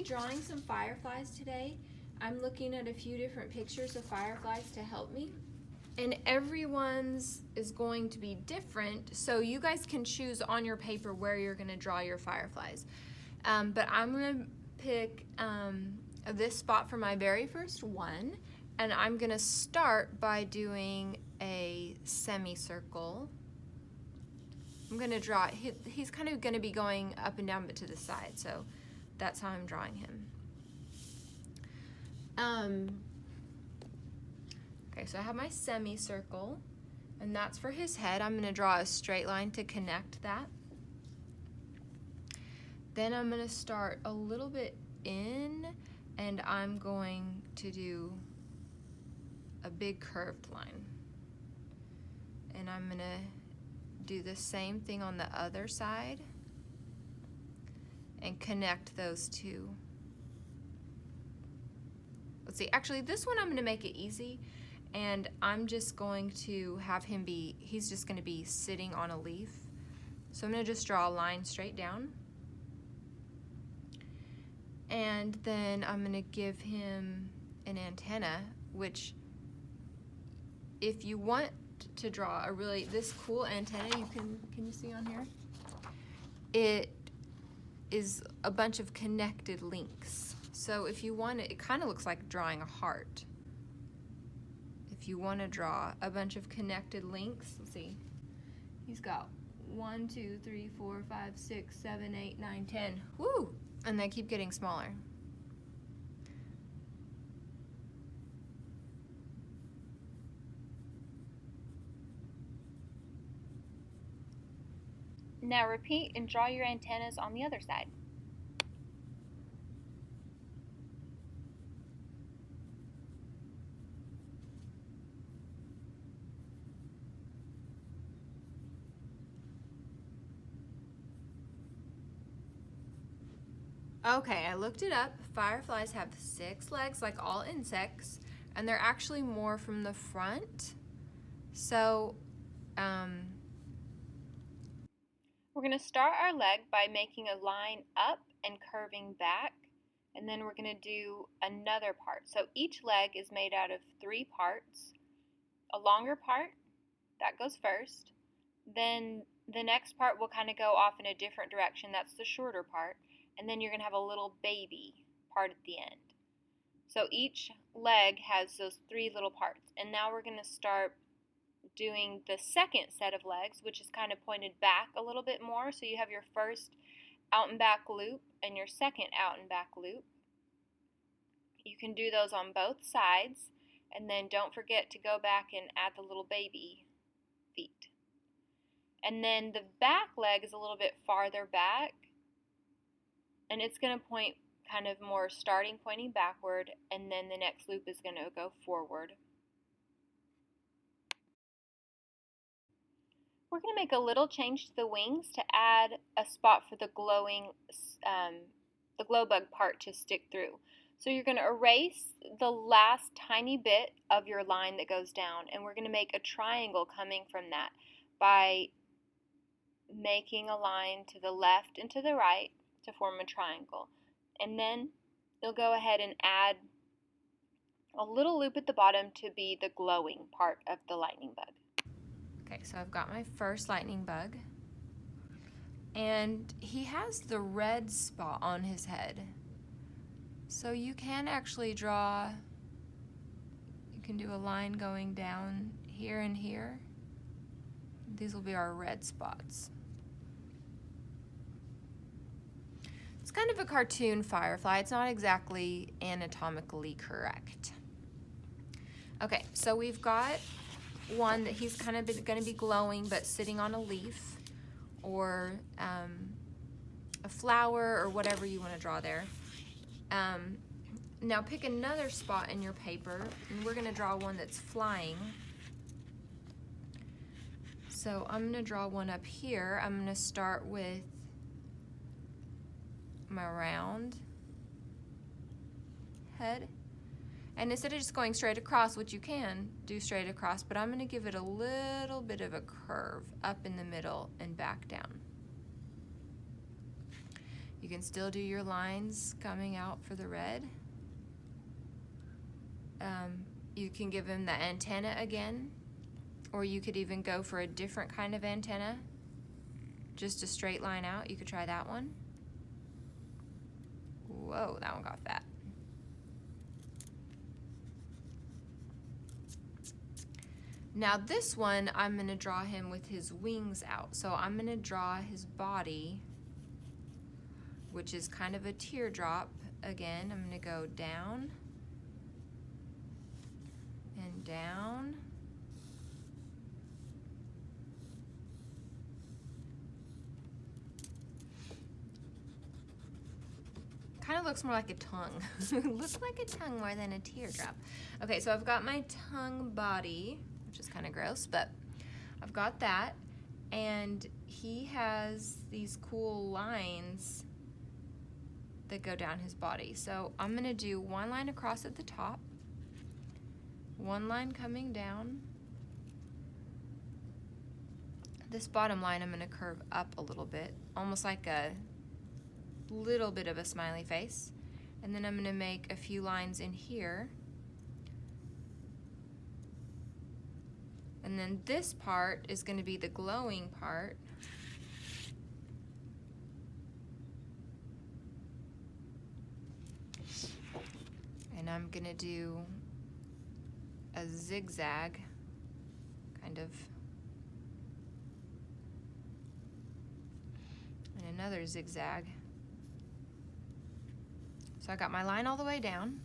drawing some fireflies today. I'm looking at a few different pictures of fireflies to help me. And everyone's is going to be different, so you guys can choose on your paper where you're gonna draw your fireflies. But I'm gonna pick this spot for my very first one, and I'm gonna start by doing a semicircle. I'm gonna draw, he's kind of gonna be going up and down but to the side, so that's how I'm drawing him. Okay, so I have my semicircle, and that's for his head. I'm gonna draw a straight line to connect that. Then I'm gonna start a little bit in, and I'm going to do a big curved line. And I'm gonna do the same thing on the other side and connect those two. Let's see, actually this one I'm gonna make it easy, and I'm just going to have him be, he's just gonna be sitting on a leaf. So I'm gonna just draw a line straight down. And then I'm gonna give him an antenna, which if you want to draw a really, this cool antenna, can you see on here? It is a bunch of connected links. So if you want it, it kind of looks like drawing a heart. If you want to draw a bunch of connected links, let's see. He's got 1, 2, 3, 4, 5, 6, 7, 8, 9, 10. Woo! And they keep getting smaller. Now repeat and draw your antennas on the other side. Okay, I looked it up. Fireflies have 6 legs like all insects, and they're actually more from the front. So, we're going to start our leg by making a line up and curving back, and then we're going to do another part. So each leg is made out of 3 parts. A longer part, that goes first. Then the next part will kind of go off in a different direction. That's the shorter part. And then you're going to have a little baby part at the end. So each leg has those 3 little parts. And now we're going to start doing the second set of legs, which is kind of pointed back a little bit more. So you have your first out and back loop and your second out and back loop. You can do those on both sides, and then don't forget to go back and add the little baby feet. And then the back leg is a little bit farther back, and it's going to point kind of more starting pointing backward, and then the next loop is going to go forward. We're going to make a little change to the wings to add a spot for the glowing, the glow bug part to stick through. So you're going to erase the last tiny bit of your line that goes down, and we're going to make a triangle coming from that by making a line to the left and to the right to form a triangle. And then you'll go ahead and add a little loop at the bottom to be the glowing part of the lightning bug. okay, so I've got my first lightning bug, and he has the red spot on his head. So you can actually draw, you can do a line going down here and here. These will be our red spots. It's kind of a cartoon firefly. It's not exactly anatomically correct. Okay, so we've got one that he's kind of going to be glowing but sitting on a leaf or a flower or whatever you want to draw there. Now pick another spot in your paper, and we're going to draw one that's flying. So I'm going to draw one up here. I'm going to start with my round head. And instead of just going straight across, which you can do straight across, but I'm going to give it a little bit of a curve up in the middle and back down. You can still do your lines coming out for the red. You can give him the antenna again, or you could even go for a different kind of antenna, just a straight line out. You could try that one. Whoa, that one got fat. Now this one, I'm gonna draw him with his wings out. So I'm gonna draw his body, which is kind of a teardrop. Again, I'm gonna go down and down. Kind of looks more like a tongue. Looks like a tongue more than a teardrop. Okay, so I've got my tongue body, which is kind of gross, but I've got that. And he has these cool lines that go down his body. So I'm gonna do one line across at the top, one line coming down. This bottom line I'm gonna curve up a little bit, almost like a little bit of a smiley face. And then I'm gonna make a few lines in here. And then this part is gonna be the glowing part. And I'm gonna do a zigzag, kind of, and another zigzag. So I got my line all the way down,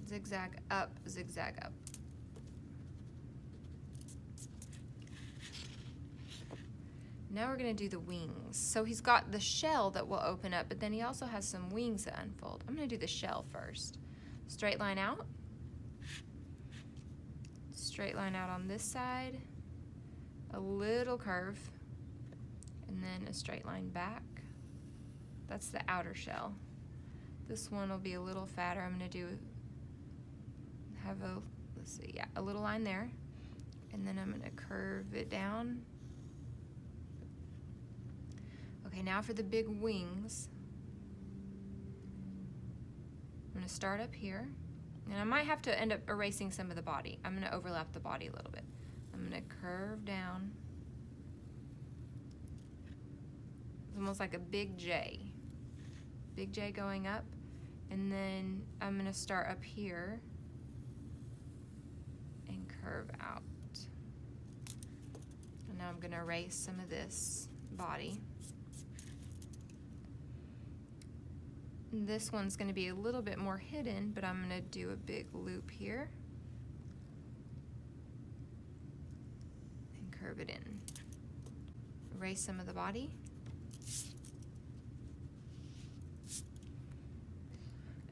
zigzag up, zigzag up. Now we're gonna do the wings. So he's got the shell that will open up, but then he also has some wings that unfold. I'm gonna do the shell first. Straight line out. Straight line out on this side. A little curve. And then a straight line back. That's the outer shell. This one will be a little fatter. I'm gonna have a, let's see, yeah, a little line there. And then I'm gonna curve it down. Okay, now for the big wings. I'm gonna start up here, and I might have to end up erasing some of the body. I'm gonna overlap the body a little bit. I'm gonna curve down. It's almost like a big J. Big J going up, and then I'm gonna start up here and curve out. And now I'm gonna erase some of this body. This one's going to be a little bit more hidden, but I'm going to do a big loop here and curve it in. Erase some of the body.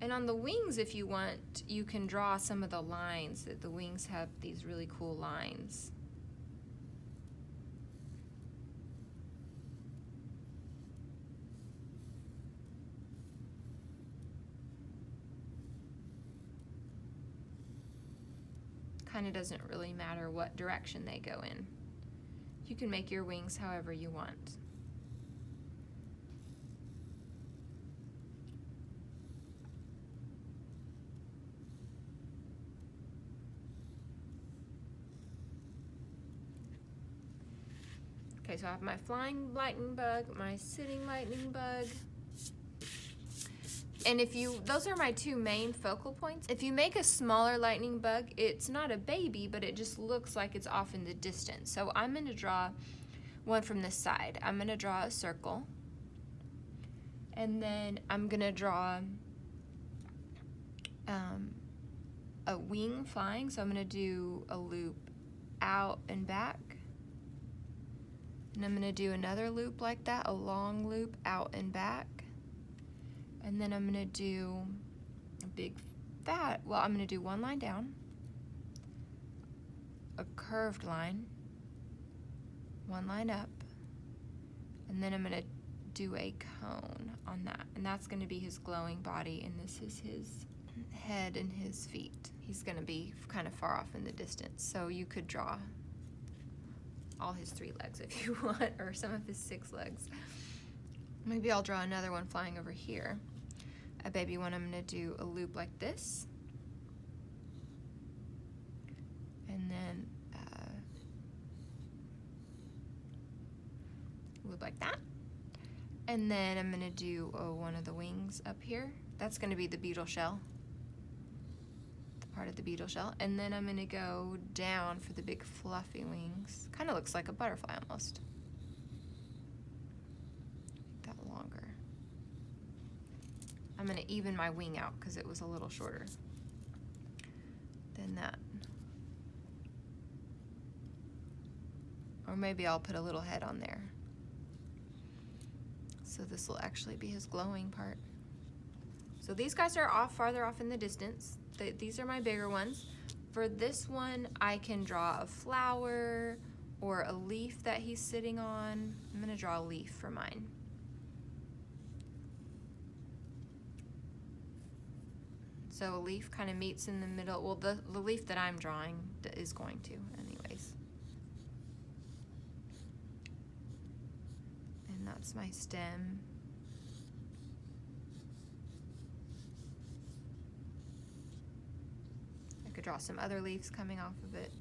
And on the wings, if you want, you can draw some of the lines. That the wings have these really cool lines. Kind of doesn't really matter what direction they go in. You can make your wings however you want. Okay, so I have my flying lightning bug, my sitting lightning bug. And those are my two main focal points. If you make a smaller lightning bug, it's not a baby, but it just looks like it's off in the distance. So I'm gonna draw one from this side. I'm gonna draw a circle. And then I'm gonna draw a wing flying. So I'm gonna do a loop out and back. And I'm gonna do another loop like that, a long loop out and back. And then I'm gonna do a big fat, well, I'm gonna do one line down, a curved line, one line up, and then I'm gonna do a cone on that. And that's gonna be his glowing body, and this is his head and his feet. He's gonna be kind of far off in the distance, so you could draw all his 3 legs if you want, or some of his 6 legs. Maybe I'll draw another one flying over here. A baby one, I'm going to do a loop like this. And then loop like that. And then I'm going to do one of the wings up here. That's going to be the beetle shell. The part of the beetle shell. And then I'm going to go down for the big fluffy wings. Kind of looks like a butterfly almost. Make that longer. I'm going to even my wing out because it was a little shorter than that. Or maybe I'll put a little head on there. So this will actually be his glowing part. So these guys are farther off in the distance. These are my bigger ones. For this one, I can draw a flower or a leaf that he's sitting on. I'm gonna draw a leaf for mine. So a leaf kind of meets in the middle. Well, the leaf that I'm drawing is going to anyways. And that's my stem. I could draw some other leaves coming off of it.